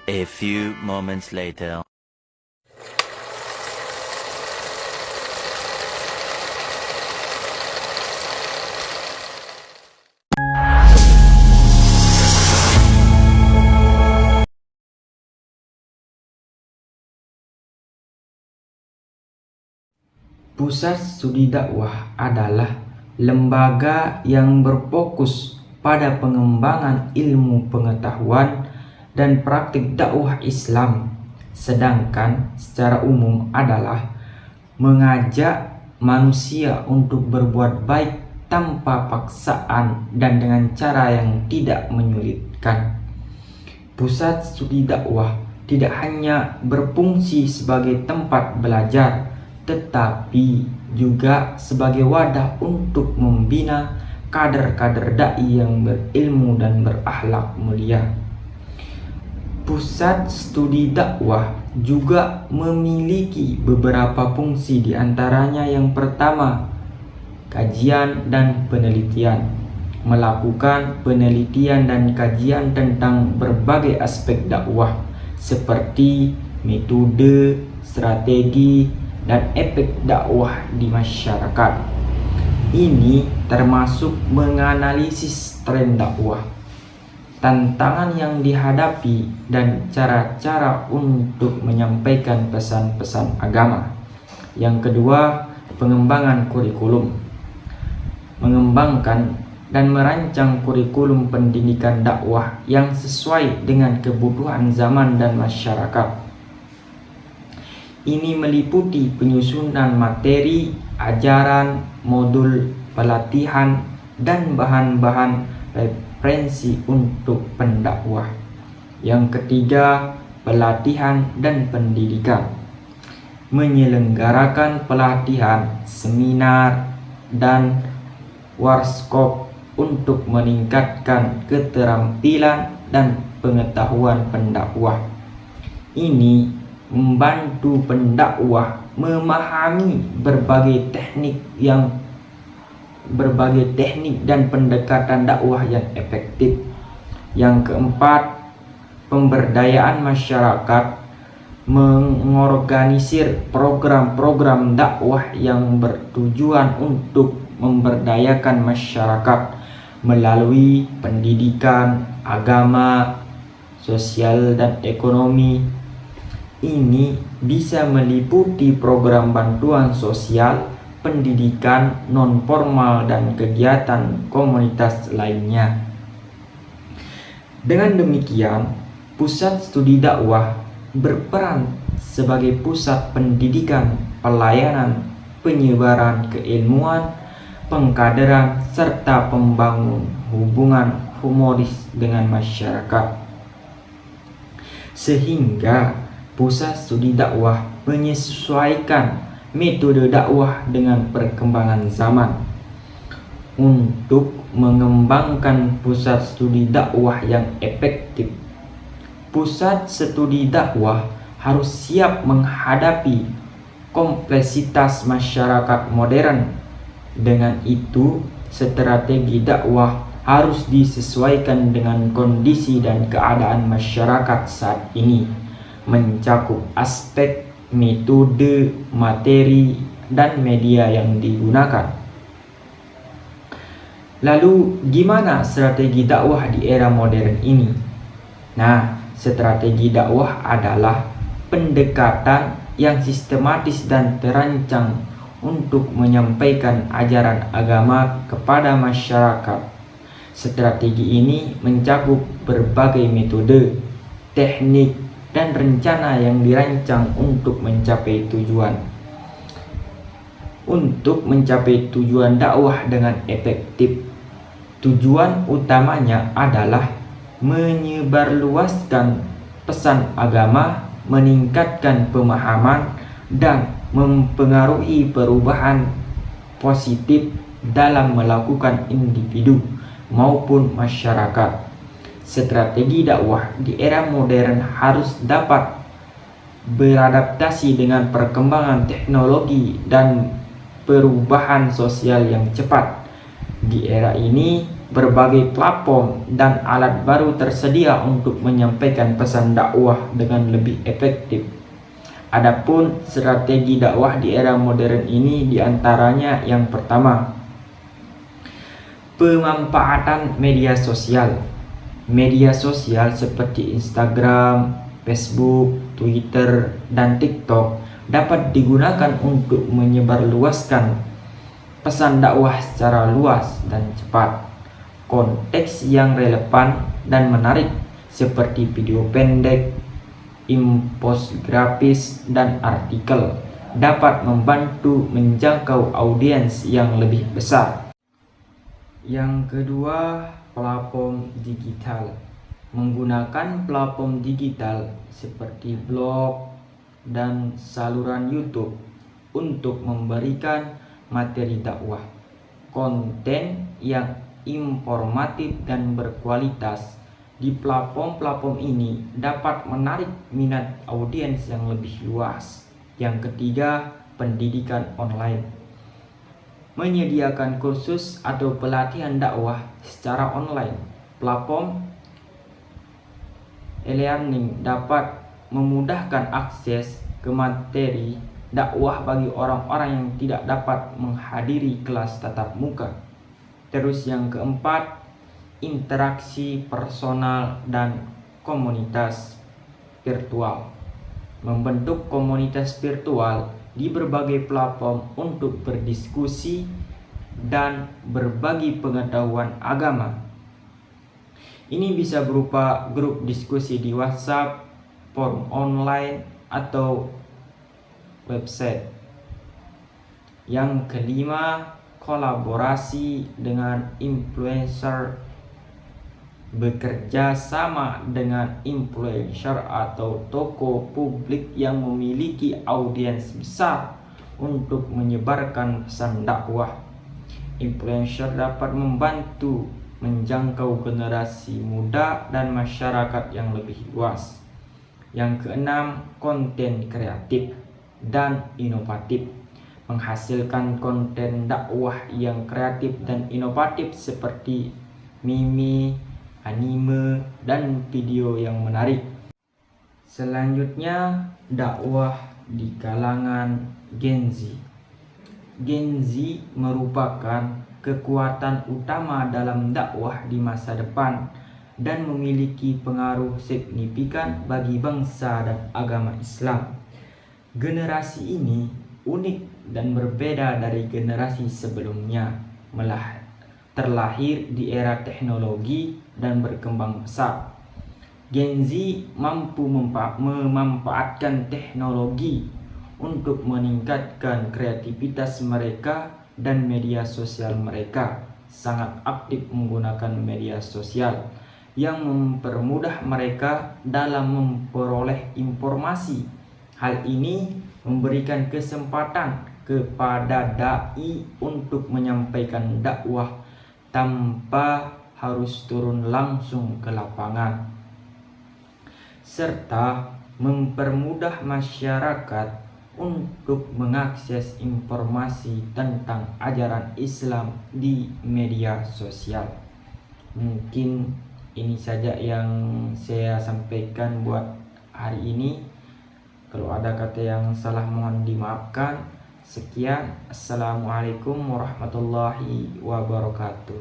A few moments later. Pusat Studi Dakwah adalah lembaga yang berfokus pada pengembangan ilmu pengetahuan dan praktik dakwah Islam, sedangkan secara umum adalah mengajak manusia untuk berbuat baik tanpa paksaan dan dengan cara yang tidak menyulitkan. Pusat Studi Dakwah tidak hanya berfungsi sebagai tempat belajar, tetapi juga sebagai wadah untuk membina kader-kader dai yang berilmu dan berakhlak mulia. Pusat Studi Dakwah juga memiliki beberapa fungsi, di antaranya yang pertama, kajian dan penelitian. Melakukan penelitian dan kajian tentang berbagai aspek dakwah seperti metode, strategi, dan efek dakwah di masyarakat. Ini termasuk menganalisis tren dakwah, tantangan yang dihadapi, dan cara-cara untuk menyampaikan pesan-pesan agama. Yang kedua, pengembangan kurikulum. Mengembangkan dan merancang kurikulum pendidikan dakwah yang sesuai dengan kebutuhan zaman dan masyarakat. Ini meliputi penyusunan materi, ajaran, modul pelatihan, dan bahan-bahan referensi untuk pendakwah. Yang ketiga, pelatihan dan pendidikan. Menyelenggarakan pelatihan, seminar, dan workshop untuk meningkatkan keterampilan dan pengetahuan pendakwah. Ini membantu pendakwah memahami berbagai teknik dan pendekatan dakwah yang efektif. Yang keempat, pemberdayaan masyarakat. Mengorganisir program-program dakwah yang bertujuan untuk memberdayakan masyarakat melalui pendidikan, agama, sosial, dan ekonomi. Ini bisa meliputi program bantuan sosial, pendidikan non-formal, dan kegiatan komunitas lainnya. Dengan demikian, Pusat Studi Dakwah berperan sebagai pusat pendidikan, pelayanan, penyebaran keilmuan, pengkaderan, serta pembangun hubungan humoris dengan masyarakat. Sehingga Pusat Studi Dakwah menyesuaikan metode dakwah dengan perkembangan zaman. Untuk mengembangkan pusat studi dakwah yang efektif, Pusat Studi Dakwah harus siap menghadapi kompleksitas masyarakat modern. Dengan itu, strategi dakwah harus disesuaikan dengan kondisi dan keadaan masyarakat saat ini, mencakup aspek metode, materi, dan media yang digunakan. Lalu, gimana strategi dakwah di era modern ini? Nah, strategi dakwah adalah pendekatan yang sistematis dan terancang untuk menyampaikan ajaran agama kepada masyarakat. Strategi ini mencakup berbagai metode, teknik, dan rencana yang dirancang untuk mencapai tujuan. Untuk mencapai tujuan dakwah dengan efektif, tujuan utamanya adalah menyebarluaskan pesan agama, meningkatkan pemahaman, dan mempengaruhi perubahan positif dalam melakukan individu maupun masyarakat. Strategi dakwah di era modern harus dapat beradaptasi dengan perkembangan teknologi dan perubahan sosial yang cepat. Di era ini, berbagai platform dan alat baru tersedia untuk menyampaikan pesan dakwah dengan lebih efektif. Adapun strategi dakwah di era modern ini diantaranya yang pertama, pemanfaatan media sosial. Media sosial seperti Instagram, Facebook, Twitter, dan TikTok dapat digunakan untuk menyebarluaskan pesan dakwah secara luas dan cepat. Konteks yang relevan dan menarik seperti video pendek, infografis, dan artikel dapat membantu menjangkau audiens yang lebih besar. Yang kedua, platform digital. Menggunakan platform digital seperti blog dan saluran YouTube untuk memberikan materi dakwah, konten yang informatif dan berkualitas di platform-platform ini dapat menarik minat audiens yang lebih luas. Yang ketiga, pendidikan online. Menyediakan kursus atau pelatihan dakwah secara online. Platform e-learning dapat memudahkan akses ke materi dakwah bagi orang-orang yang tidak dapat menghadiri kelas tatap muka. Terus yang keempat, interaksi personal dan komunitas virtual. Membentuk komunitas virtual di berbagai platform untuk berdiskusi dan berbagi pengetahuan agama. Ini bisa berupa grup diskusi di WhatsApp, forum online, atau website. Yang kelima, kolaborasi dengan influencer. Bekerja sama dengan influencer atau tokoh publik yang memiliki audiens besar untuk menyebarkan pesan dakwah. Influencer dapat membantu menjangkau generasi muda dan masyarakat yang lebih luas. Yang keenam, konten kreatif dan inovatif. Menghasilkan konten dakwah yang kreatif dan inovatif seperti meme, anime, dan video yang menarik. Selanjutnya, dakwah di kalangan Gen Z. Gen Z merupakan kekuatan utama dalam dakwah di masa depan dan memiliki pengaruh signifikan bagi bangsa dan agama Islam. Generasi ini unik dan berbeda dari generasi sebelumnya, terlahir di era teknologi dan berkembang pesat. Gen Z mampu memanfaatkan teknologi untuk meningkatkan kreativitas mereka, dan media sosial mereka sangat aktif menggunakan media sosial yang mempermudah mereka dalam memperoleh informasi. Hal ini memberikan kesempatan kepada dai untuk menyampaikan dakwah tanpa harus turun langsung ke lapangan, serta mempermudah masyarakat untuk mengakses informasi tentang ajaran Islam di media sosial. Mungkin ini saja yang saya sampaikan buat hari ini. Kalau ada kata yang salah mohon dimaafkan. Sekian, assalamualaikum warahmatullahi wabarakatuh.